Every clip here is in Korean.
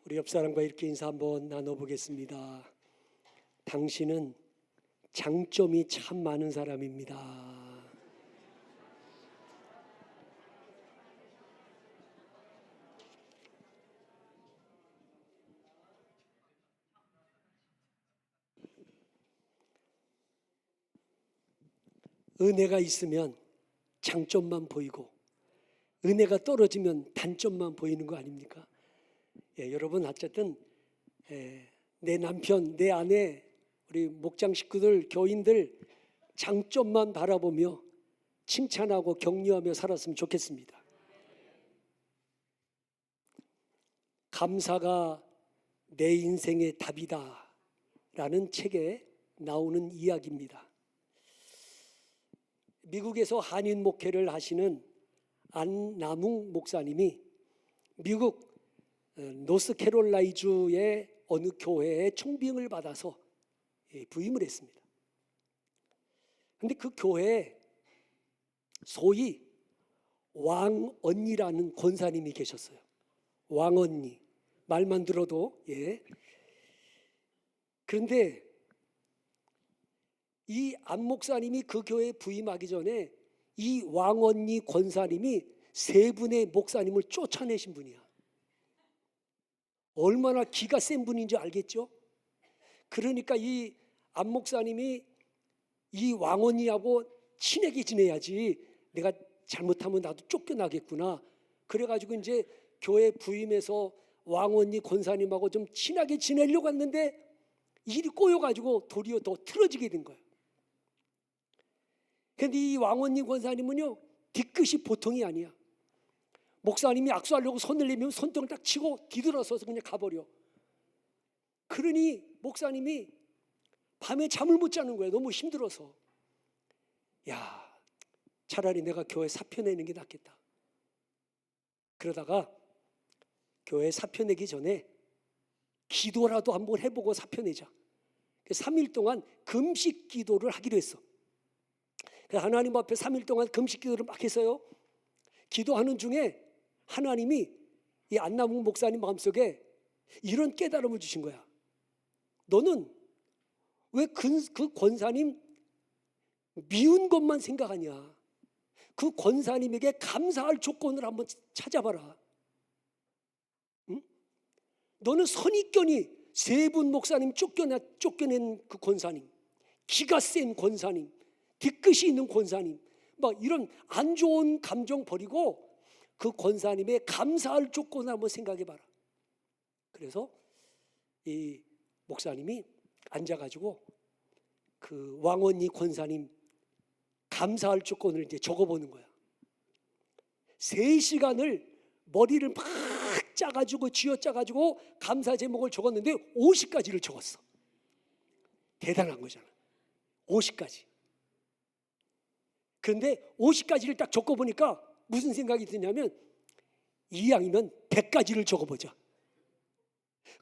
우리 옆 사람과 이렇게 인사 한번 나눠보겠습니다. 당신은 장점이 참 많은 사람입니다. 은혜가 있으면 장점만 보이고 은혜가 떨어지면 단점만 보이는 거 아닙니까? 여러분 어쨌든 내 남편, 내 아내, 우리 목장 식구들, 교인들 장점만 바라보며 칭찬하고 격려하며 살았으면 좋겠습니다. 감사가 내 인생의 답이다 라는 책에 나오는 이야기입니다. 미국에서 한인 목회를 하시는 안남웅 목사님이 미국 노스캐롤라이주의 어느 교회에 총빙을 받아서 부임을 했습니다. 그런데 그 교회에 소위 왕언니라는 권사님이 계셨어요. 왕언니, 말만 들어도. 그런데 이 안 목사님이 그 교회에 부임하기 전에 이 왕언니 권사님이 세 분의 목사님을 쫓아내신 분이야. 얼마나 기가 센 분인지 알겠죠? 그러니까 이 안 목사님이 이 왕언니하고 친하게 지내야지, 내가 잘못하면 나도 쫓겨나겠구나. 그래가지고 이제 교회 부임해서 왕언니 권사님하고 좀 친하게 지내려고 했는데 일이 꼬여가지고 도리어 더 틀어지게 된 거예요. 그런데 이 왕언니 권사님은요, 뒤끝이 보통이 아니야. 목사님이 악수하려고 손을 내밀면 손등을 딱 치고 뒤돌아서서 그냥 가버려. 그러니 목사님이 밤에 잠을 못 자는 거예요. 너무 힘들어서. 야, 차라리 내가 교회 사표 내는 게 낫겠다. 그러다가 교회 사표 내기 전에 기도라도 한번 해보고 사표 내자. 3일 동안 금식 기도를 하기로 했어. 하나님 앞에 3일 동안 금식 기도를 막 했어요. 기도하는 중에 하나님이 이 안남웅 목사님 마음속에 이런 깨달음을 주신 거야. 너는 왜 그 권사님 미운 것만 생각하냐? 그 권사님에게 감사할 조건을 한번 찾아봐라. 응? 너는 선입견이 세 분 목사님 쫓겨낸 그 권사님, 기가 센 권사님, 뒤끝이 있는 권사님, 막 이런 안 좋은 감정 버리고 그 권사님의 감사할 조건을 한번 생각해봐라. 그래서 이 목사님이 앉아가지고 그 왕언니 권사님 감사할 조건을 이제 적어보는 거야. 3시간을 머리를 막 짜가지고 쥐어짜가지고 감사 제목을 적었는데 50가지를 적었어. 대단한 거잖아. 50가지. 그런데 50가지를 딱 적어보니까 무슨 생각이 드냐면, 이왕이면 100가지를 적어보자.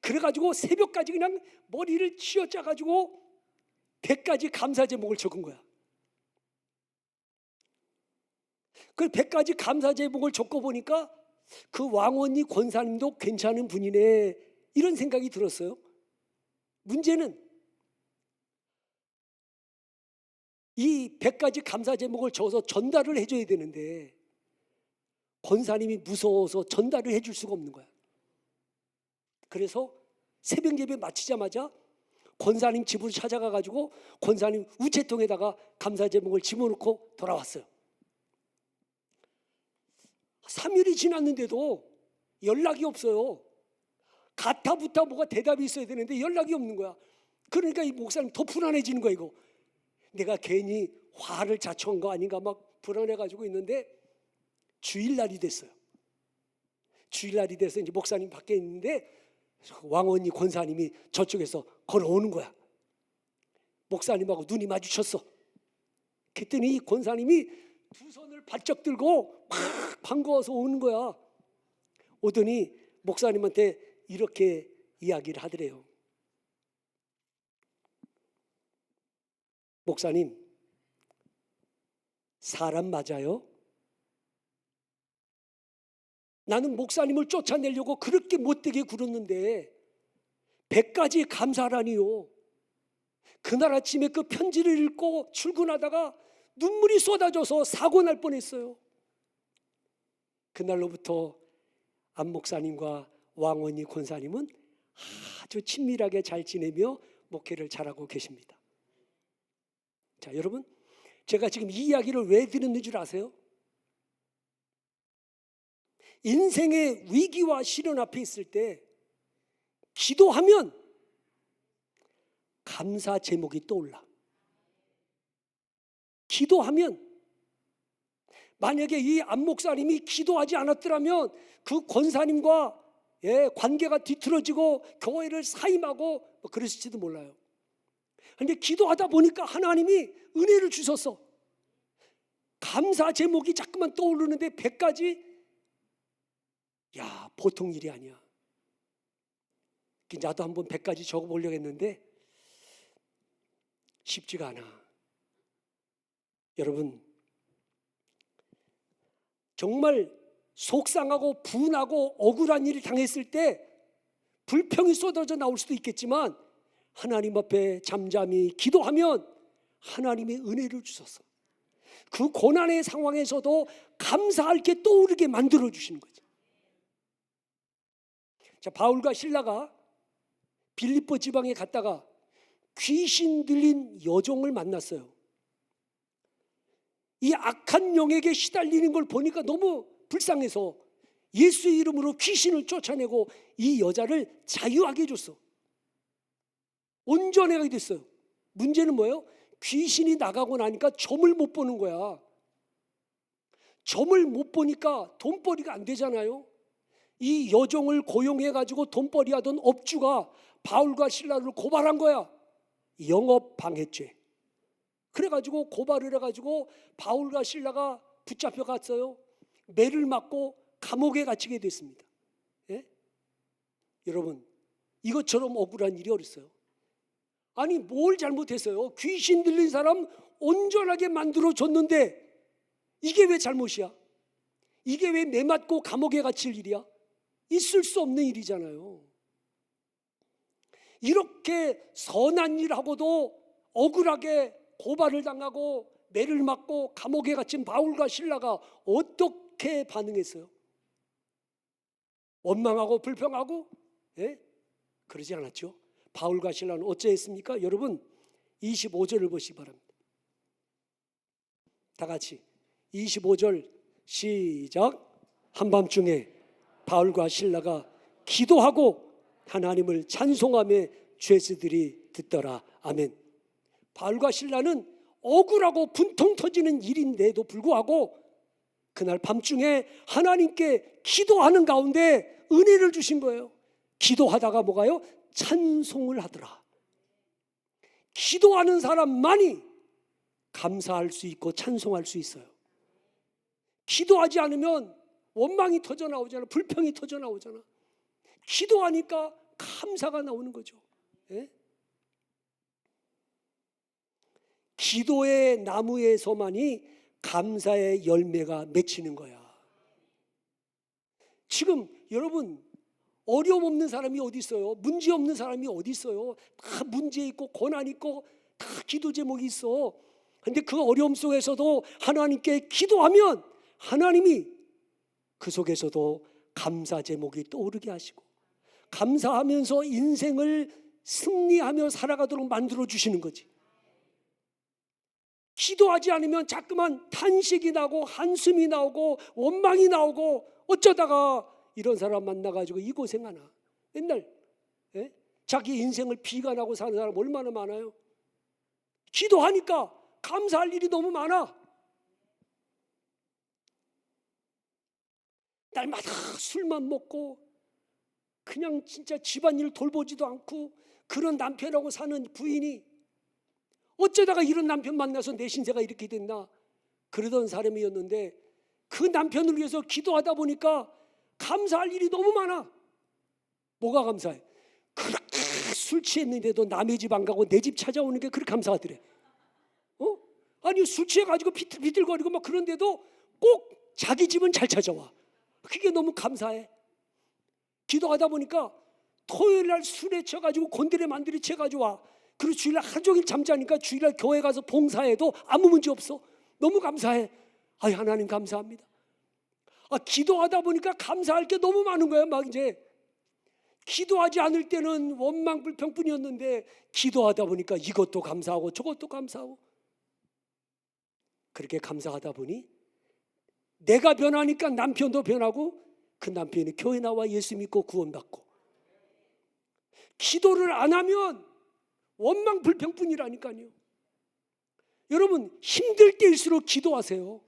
그래가지고 새벽까지 그냥 머리를 쥐어짜가지고 100가지 감사 제목을 적은 거야. 그 100가지 감사 제목을 적어보니까 그 왕언니 권사님도 괜찮은 분이네, 이런 생각이 들었어요. 문제는 이 100가지 감사 제목을 적어서 전달을 해줘야 되는데 권사님이 무서워서 전달을 해줄 수가 없는 거야. 그래서 새벽 예배 마치자마자 권사님 집으로 찾아가가지고 권사님 우체통에다가 감사 제목을 집어넣고 돌아왔어요. 3일이 지났는데도 연락이 없어요. 가타부타 뭐가 대답이 있어야 되는데 연락이 없는 거야. 그러니까 이 목사님 더 불안해지는 거야. 이거 내가 괜히 화를 자초한 거 아닌가 막 불안해가지고 있는데, 주일날이 됐어요. 주일날이 돼서 이제 목사님 밖에 있는데 왕언니 권사님이 저쪽에서 걸어오는 거야. 목사님하고 눈이 마주쳤어. 그랬더니 이 권사님이 두 손을 바짝 들고 막 반가워서 오는 거야. 오더니 목사님한테 이렇게 이야기를 하더래요. 목사님, 사람 맞아요? 나는 목사님을 쫓아내려고 그렇게 못되게 굴었는데 100가지 감사하라니요. 그날 아침에 그 편지를 읽고 출근하다가 눈물이 쏟아져서 사고 날 뻔했어요. 그날로부터 안 목사님과 왕원희 권사님은 아주 친밀하게 잘 지내며 목회를 잘하고 계십니다. 자, 여러분, 제가 지금 이 이야기를 왜 드렸는 줄 아세요? 인생의 위기와 시련 앞에 있을 때 기도하면 감사 제목이 떠올라. 기도하면, 만약에 이 안 목사님이 기도하지 않았더라면 그 권사님과 관계가 뒤틀어지고 교회를 사임하고 그랬을지도 몰라요. 그런데 기도하다 보니까 하나님이 은혜를 주셔서 감사 제목이 자꾸만 떠오르는데 100가지, 야, 보통 일이 아니야. 나도 한번 100가지 적어보려고 했는데 쉽지가 않아. 여러분, 정말 속상하고 분하고 억울한 일을 당했을 때 불평이 쏟아져 나올 수도 있겠지만 하나님 앞에 잠잠히 기도하면 하나님의 은혜를 주셔서 그 고난의 상황에서도 감사할 게 떠오르게 만들어 주시는 거죠. 자, 바울과 실라가 빌립보 지방에 갔다가 귀신 들린 여종을 만났어요. 이 악한 영에게 시달리는 걸 보니까 너무 불쌍해서 예수의 이름으로 귀신을 쫓아내고 이 여자를 자유하게 해줬어. 온전하게 됐어요. 문제는 뭐예요? 귀신이 나가고 나니까 점을 못 보는 거야. 점을 못 보니까 돈벌이가 안 되잖아요. 이 여종을 고용해가지고 돈벌이 하던 업주가 바울과 실라를 고발한 거야. 영업방해죄. 그래가지고 고발을 해가지고 바울과 실라가 붙잡혀 갔어요. 매를 맞고 감옥에 갇히게 됐습니다. 예? 여러분, 이것처럼 억울한 일이 어딨어요? 아니, 뭘 잘못했어요? 귀신 들린 사람 온전하게 만들어줬는데 이게 왜 잘못이야? 이게 왜 매 맞고 감옥에 갇힐 일이야? 있을 수 없는 일이잖아요. 이렇게 선한 일하고도 억울하게 고발을 당하고 매를 맞고 감옥에 갇힌 바울과 실라가 어떻게 반응했어요? 원망하고 불평하고? 예? 그러지 않았죠. 바울과 실라는 어찌했습니까? 여러분, 25절을 보시기 바랍니다. 다 같이 25절 시작. 한밤중에 바울과 실라가 기도하고 하나님을 찬송하며 죄수들이 듣더라. 아멘. 바울과 실라는 억울하고 분통 터지는 일인데도 불구하고 그날 밤중에 하나님께 기도하는 가운데 은혜를 주신 거예요. 기도하다가 뭐가요? 찬송을 하더라. 기도하는 사람만이 감사할 수 있고 찬송할 수 있어요. 기도하지 않으면 원망이 터져 나오잖아. 불평이 터져 나오잖아. 기도하니까 감사가 나오는 거죠. 예? 기도의 나무에서만이 감사의 열매가 맺히는 거야. 지금 여러분, 어려움 없는 사람이 어디 있어요? 문제 없는 사람이 어디 있어요? 다 문제 있고 고난 있고 다 기도 제목이 있어. 근데 그 어려움 속에서도 하나님께 기도하면 하나님이 그 속에서도 감사 제목이 떠오르게 하시고 감사하면서 인생을 승리하며 살아가도록 만들어 주시는 거지. 기도하지 않으면 자꾸만 탄식이 나고 한숨이 나오고 원망이 나오고 어쩌다가 이런 사람 만나가지고 이 고생하나. 맨날 자기 인생을 비관하고 사는 사람 얼마나 많아요. 기도하니까 감사할 일이 너무 많아. 날마다 술만 먹고 그냥 진짜 집안일 돌보지도 않고 그런 남편하고 사는 부인이 어쩌다가 이런 남편 만나서 내 신세가 이렇게 됐나 그러던 사람이었는데 그 남편을 위해서 기도하다 보니까 감사할 일이 너무 많아. 뭐가 감사해? 그렇게 술 취했는데도 남의 집 안 가고 내 집 찾아오는 게 그렇게 감사하더래. 아니 술 취해가지고 비틀비틀거리고 막 그런데도 꼭 자기 집은 잘 찾아와. 그게 너무 감사해. 기도하다 보니까 토요일 날 술에 취해가지고 곤드레 만들이 취해가지고 와. 그리고 주일날 하루 종일 잠자니까 주일날 교회 가서 봉사해도 아무 문제 없어. 너무 감사해. 아이, 하나님 감사합니다. 기도하다 보니까 감사할 게 너무 많은 거야. 막 이제 기도하지 않을 때는 원망 불평뿐이었는데 기도하다 보니까 이것도 감사하고 저것도 감사하고, 그렇게 감사하다 보니 내가 변하니까 남편도 변하고, 그 남편이 교회 나와 예수 믿고 구원받고. 기도를 안 하면 원망 불평뿐이라니까요. 여러분, 힘들 때일수록 기도하세요.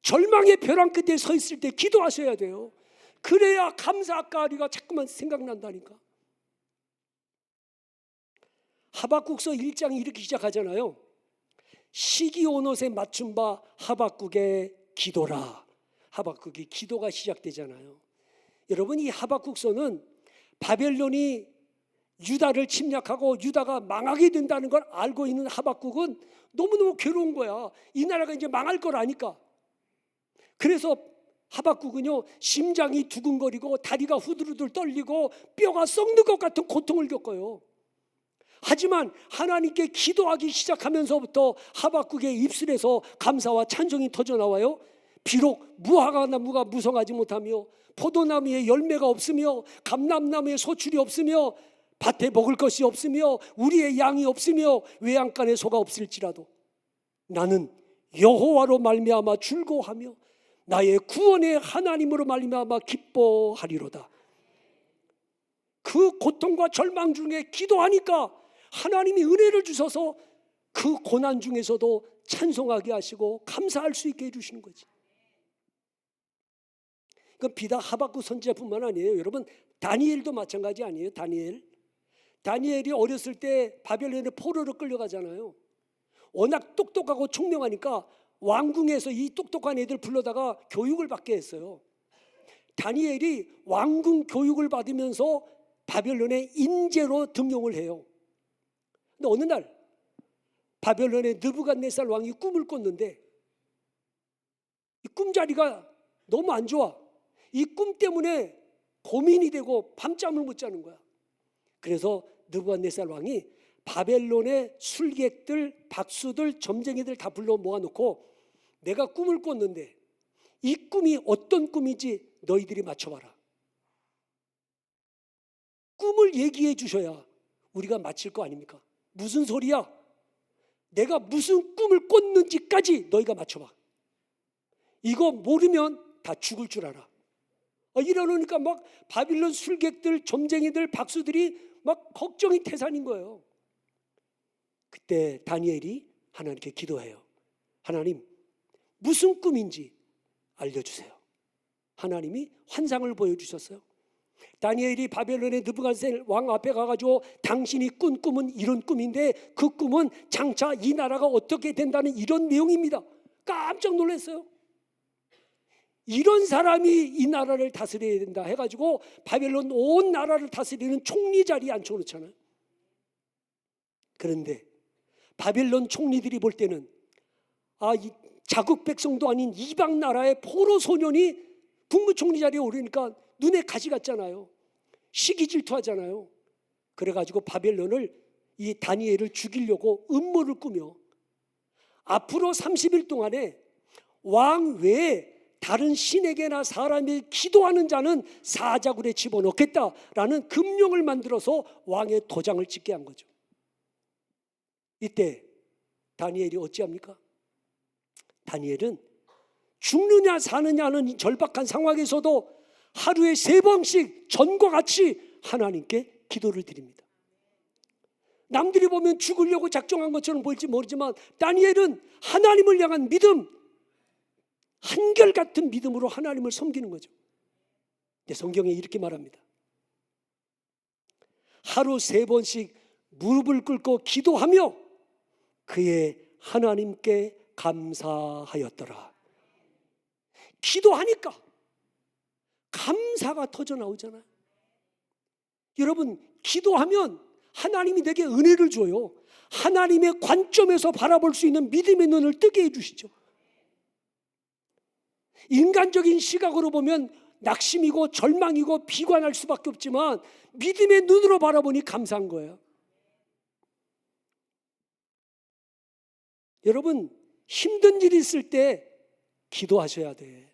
절망의 벼랑 끝에 서 있을 때 기도하셔야 돼요. 그래야 감사가리가 자꾸만 생각난다니까. 하박국서 1장이 이렇게 시작하잖아요. 시기 온 옷에 맞춘 바 하박국의 기도라. 하박국이 기도가 시작되잖아요. 여러분, 이 하박국서는 바벨론이 유다를 침략하고 유다가 망하게 된다는 걸 알고 있는 하박국은 너무너무 괴로운 거야. 이 나라가 이제 망할 걸 아니까. 그래서 하박국은요, 심장이 두근거리고 다리가 후들후들 떨리고 뼈가 썩는 것 같은 고통을 겪어요. 하지만 하나님께 기도하기 시작하면서부터 하박국의 입술에서 감사와 찬송이 터져나와요. 비록 무화과나무가 무성하지 못하며 포도나무에 열매가 없으며 감람나무에 소출이 없으며 밭에 먹을 것이 없으며 우리의 양이 없으며 외양간에 소가 없을지라도 나는 여호와로 말미암아 즐거워하며 나의 구원의 하나님으로 말미암아 기뻐하리로다. 그 고통과 절망 중에 기도하니까 하나님이 은혜를 주셔서 그 고난 중에서도 찬송하게 하시고 감사할 수 있게 해주시는 거지. 이건 비단 하박국 선지자뿐만 아니에요. 여러분, 다니엘도 마찬가지 아니에요. 다니엘이 어렸을 때 바벨론의 포로로 끌려가잖아요. 워낙 똑똑하고 총명하니까 왕궁에서 이 똑똑한 애들 불러다가 교육을 받게 했어요. 다니엘이 왕궁 교육을 받으면서 바벨론의 인재로 등용을 해요. 근데 어느 날 바벨론의 느부갓네살 왕이 꿈을 꿨는데 이 꿈자리가 너무 안 좋아. 이 꿈 때문에 고민이 되고 밤잠을 못 자는 거야. 그래서 느부갓네살 왕이 바벨론의 술객들, 박수들, 점쟁이들 다 불러 모아놓고 내가 꿈을 꿨는데 이 꿈이 어떤 꿈인지 너희들이 맞춰봐라. 꿈을 얘기해 주셔야 우리가 맞힐 거 아닙니까? 무슨 소리야? 내가 무슨 꿈을 꿨는지까지 너희가 맞춰봐. 이거 모르면 다 죽을 줄 알아. 이러니까 막 바빌론 술객들, 점쟁이들, 박수들이 막 걱정이 태산인 거예요. 그때 다니엘이 하나님께 기도해요. 하나님, 무슨 꿈인지 알려주세요. 하나님이 환상을 보여주셨어요. 다니엘이 바벨론의 느부갓네살 왕 앞에 가가지고 당신이 꾼 꿈은 이런 꿈인데 그 꿈은 장차 이 나라가 어떻게 된다는 이런 내용입니다. 깜짝 놀랐어요. 이런 사람이 이 나라를 다스려야 된다 해가지고 바벨론 온 나라를 다스리는 총리 자리에 앉혀놓잖아요. 그런데 바벨론 총리들이 볼 때는 이 자국 백성도 아닌 이방 나라의 포로 소년이 국무총리 자리에 오르니까 눈에 가시 같잖아요. 시기 질투하잖아요. 그래가지고 바벨론을 이 다니엘을 죽이려고 음모를 꾸며 앞으로 30일 동안에 왕 외에 다른 신에게나 사람이 기도하는 자는 사자굴에 집어넣겠다라는 금령을 만들어서 왕의 도장을 찍게 한 거죠. 이때 다니엘이 어찌합니까? 다니엘은 죽느냐 사느냐는 이 절박한 상황에서도 하루에 3번씩 전과 같이 하나님께 기도를 드립니다. 남들이 보면 죽으려고 작정한 것처럼 보일지 모르지만 다니엘은 하나님을 향한 믿음, 한결같은 믿음으로 하나님을 섬기는 거죠. 근데 성경에 이렇게 말합니다. 하루 3번씩 무릎을 꿇고 기도하며 그의 하나님께 감사하였더라. 기도하니까 감사가 터져 나오잖아요. 여러분, 기도하면 하나님이 내게 은혜를 줘요. 하나님의 관점에서 바라볼 수 있는 믿음의 눈을 뜨게 해주시죠. 인간적인 시각으로 보면 낙심이고 절망이고 비관할 수밖에 없지만 믿음의 눈으로 바라보니 감사한 거예요. 여러분, 힘든 일이 있을 때 기도하셔야 돼.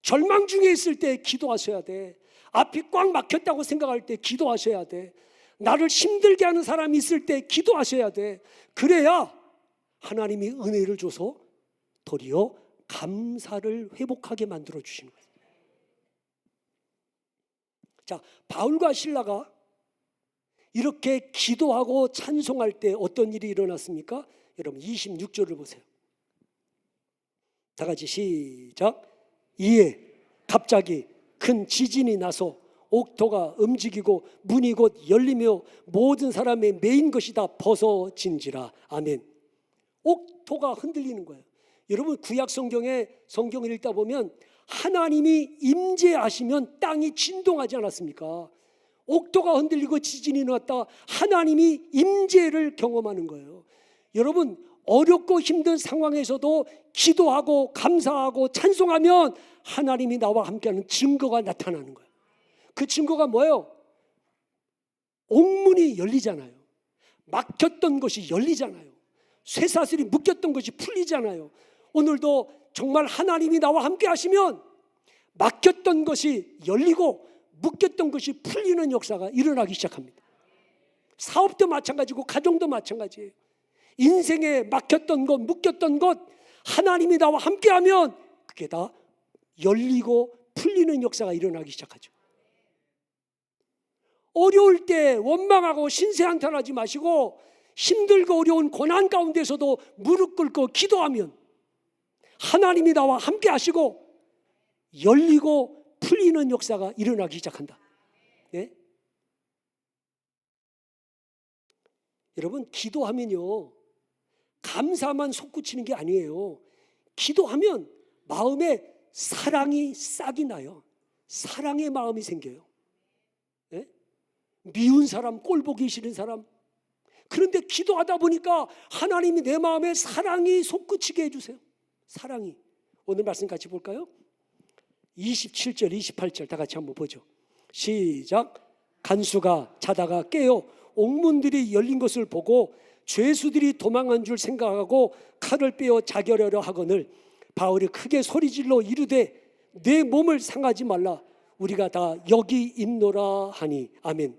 절망 중에 있을 때 기도하셔야 돼. 앞이 꽉 막혔다고 생각할 때 기도하셔야 돼. 나를 힘들게 하는 사람이 있을 때 기도하셔야 돼. 그래야 하나님이 은혜를 줘서 도리어 감사를 회복하게 만들어 주시는 거예요. 자, 바울과 실라가 이렇게 기도하고 찬송할 때 어떤 일이 일어났습니까? 여러분 26절을 보세요. 다 같이 시작. 이에 갑자기 큰 지진이 나서 옥토가 움직이고 문이 곧 열리며 모든 사람의 메인 것이 다 벗어진지라. 아멘. 옥토가 흔들리는 거예요. 여러분, 구약 성경을 읽다 보면 하나님이 임재하시면 땅이 진동하지 않았습니까? 옥토가 흔들리고 지진이 났다. 하나님이 임재를 경험하는 거예요. 여러분, 어렵고 힘든 상황에서도 기도하고 감사하고 찬송하면 하나님이 나와 함께하는 증거가 나타나는 거예요. 그 증거가 뭐예요? 옥문이 열리잖아요. 막혔던 것이 열리잖아요. 쇠사슬이 묶였던 것이 풀리잖아요. 오늘도 정말 하나님이 나와 함께 하시면 막혔던 것이 열리고 묶였던 것이 풀리는 역사가 일어나기 시작합니다. 사업도 마찬가지고 가정도 마찬가지예요. 인생에 막혔던 것, 묶였던 것 하나님이 나와 함께하면 그게 다 열리고 풀리는 역사가 일어나기 시작하죠. 어려울 때 원망하고 신세한탄하지 마시고 힘들고 어려운 고난 가운데서도 무릎 꿇고 기도하면 하나님이 나와 함께 하시고 열리고 풀리는 역사가 일어나기 시작한다. 네? 여러분, 기도하면요 감사만 솟구치는 게 아니에요. 기도하면 마음에 사랑이 싹이 나요. 사랑의 마음이 생겨요. 네? 미운 사람, 꼴보기 싫은 사람. 그런데 기도하다 보니까 하나님이 내 마음에 사랑이 솟구치게 해주세요. 사랑이. 오늘 말씀 같이 볼까요? 27절 28절 다 같이 한번 보죠. 시작. 간수가 자다가 깨어 옥문들이 열린 것을 보고 죄수들이 도망한 줄 생각하고 칼을 빼어 자결하려 하거늘 바울이 크게 소리질러 이르되 내 몸을 상하지 말라 우리가 다 여기 있노라 하니. 아멘.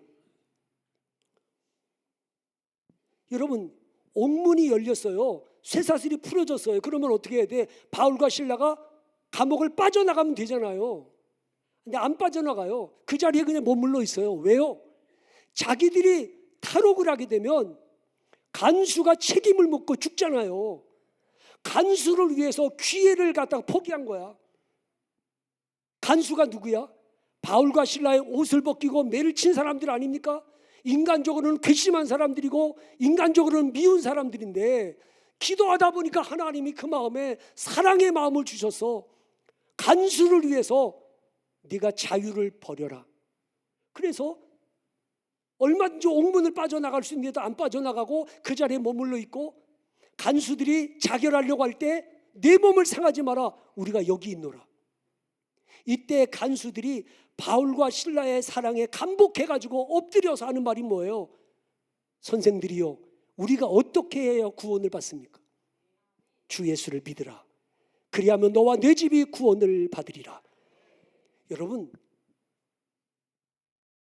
여러분, 옥문이 열렸어요. 쇠사슬이 풀어졌어요. 그러면 어떻게 해야 돼? 바울과 실라가 감옥을 빠져나가면 되잖아요. 근데 안 빠져나가요. 그 자리에 그냥 머물러 있어요. 왜요? 자기들이 탈옥을 하게 되면 간수가 책임을 묻고 죽잖아요. 간수를 위해서 기회를 갖다가 포기한 거야. 간수가 누구야? 바울과 실라의 옷을 벗기고 매를 친 사람들 아닙니까? 인간적으로는 괘씸한 사람들이고 인간적으로는 미운 사람들인데 기도하다 보니까 하나님이 그 마음에 사랑의 마음을 주셔서 간수를 위해서 네가 자유를 버려라. 그래서 얼마든지 옥문을 빠져나갈 수 있는데도 안 빠져나가고 그 자리에 머물러 있고 간수들이 자결하려고 할 때 내 몸을 상하지 마라 우리가 여기 있노라. 이때 간수들이 바울과 실라의 사랑에 감복해가지고 엎드려서 하는 말이 뭐예요? 선생들이요 우리가 어떻게 해야 구원을 받습니까? 주 예수를 믿으라. 그리하면 너와 내 집이 구원을 받으리라. 여러분,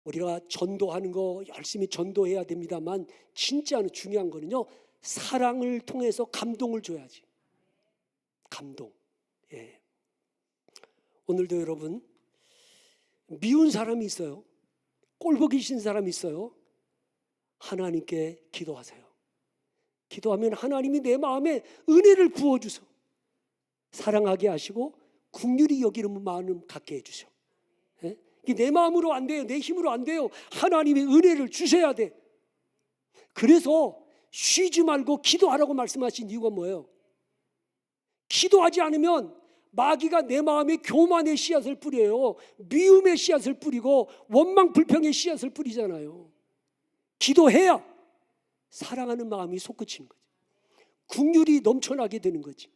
우리가 전도하는 거 열심히 전도해야 됩니다만 진짜 중요한 거는요 사랑을 통해서 감동을 줘야지. 감동. 예. 오늘도 여러분 미운 사람이 있어요. 꼴보기 싫은 사람이 있어요. 하나님께 기도하세요. 기도하면 하나님이 내 마음에 은혜를 부어주셔 사랑하게 하시고 긍휼히 여기는 마음 갖게 해주셔. 예? 내 마음으로 안 돼요. 내 힘으로 안 돼요. 하나님이 은혜를 주셔야 돼. 그래서 쉬지 말고 기도하라고 말씀하신 이유가 뭐예요? 기도하지 않으면 마귀가 내 마음에 교만의 씨앗을 뿌려요. 미움의 씨앗을 뿌리고 원망 불평의 씨앗을 뿌리잖아요. 기도해야 사랑하는 마음이 솟구치는 거지. 긍휼이 넘쳐나게 되는 거지.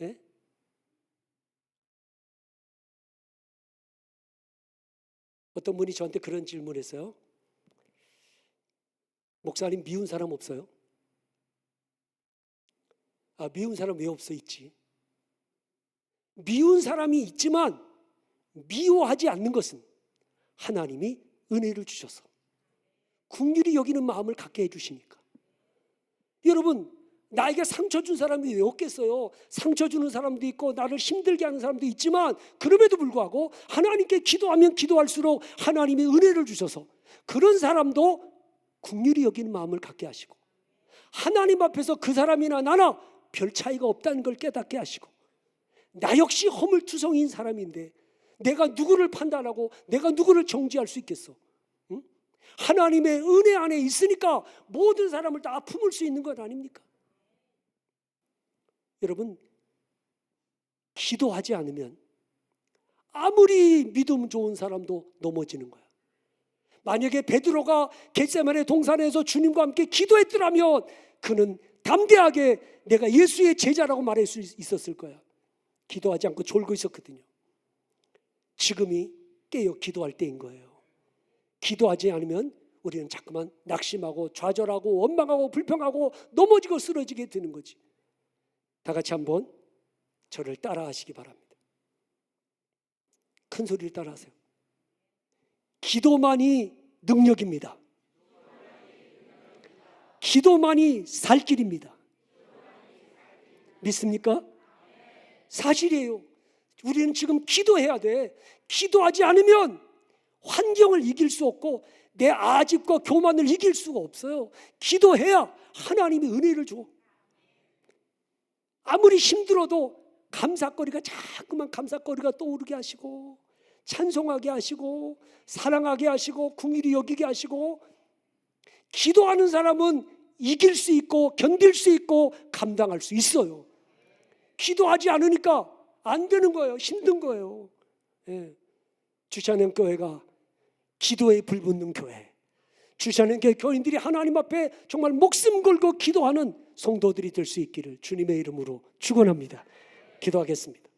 예? 어떤 분이 저한테 그런 질문했어요. 목사님, 미운 사람 없어요? 미운 사람 왜 없어? 있지. 미운 사람이 있지만 미워하지 않는 것은 하나님이 은혜를 주셔서 긍휼히 여기는 마음을 갖게 해주시니까. 여러분, 나에게 상처 준 사람이 왜 없겠어요? 상처 주는 사람도 있고 나를 힘들게 하는 사람도 있지만, 그럼에도 불구하고 하나님께 기도하면 기도할수록 하나님이 은혜를 주셔서 그런 사람도 긍휼히 여기는 마음을 갖게 하시고, 하나님 앞에서 그 사람이나 나나 별 차이가 없다는 걸 깨닫게 하시고, 나 역시 허물투성이인 사람인데 내가 누구를 판단하고 내가 누구를 정죄할 수 있겠어? 응? 하나님의 은혜 안에 있으니까 모든 사람을 다 품을 수 있는 것 아닙니까? 여러분, 기도하지 않으면 아무리 믿음 좋은 사람도 넘어지는 거야. 만약에 베드로가 겟세마네 동산에서 주님과 함께 기도했더라면 그는 담대하게 내가 예수의 제자라고 말할 수 있었을 거야. 기도하지 않고 졸고 있었거든요. 지금이 깨어 기도할 때인 거예요. 기도하지 않으면 우리는 자꾸만 낙심하고 좌절하고 원망하고 불평하고 넘어지고 쓰러지게 되는 거지. 다 같이 한번 저를 따라 하시기 바랍니다. 큰 소리를 따라 하세요. 기도만이 능력입니다. 기도만이 살 길입니다. 믿습니까? 사실이에요. 우리는 지금 기도해야 돼. 기도하지 않으면 환경을 이길 수 없고 내 아집과 교만을 이길 수가 없어요. 기도해야 하나님이 은혜를 줘. 아무리 힘들어도 감사거리가 자꾸만 감사거리가 떠오르게 하시고, 찬송하게 하시고, 사랑하게 하시고, 긍휼히 여기게 하시고, 기도하는 사람은 이길 수 있고 견딜 수 있고 감당할 수 있어요. 기도하지 않으니까 안 되는 거예요. 힘든 거예요. 예. 주찬영교회가 기도에 불붙는 교회, 주찬영교회 교인들이 하나님 앞에 정말 목숨 걸고 기도하는 성도들이 될 수 있기를 주님의 이름으로 축원합니다. 기도하겠습니다.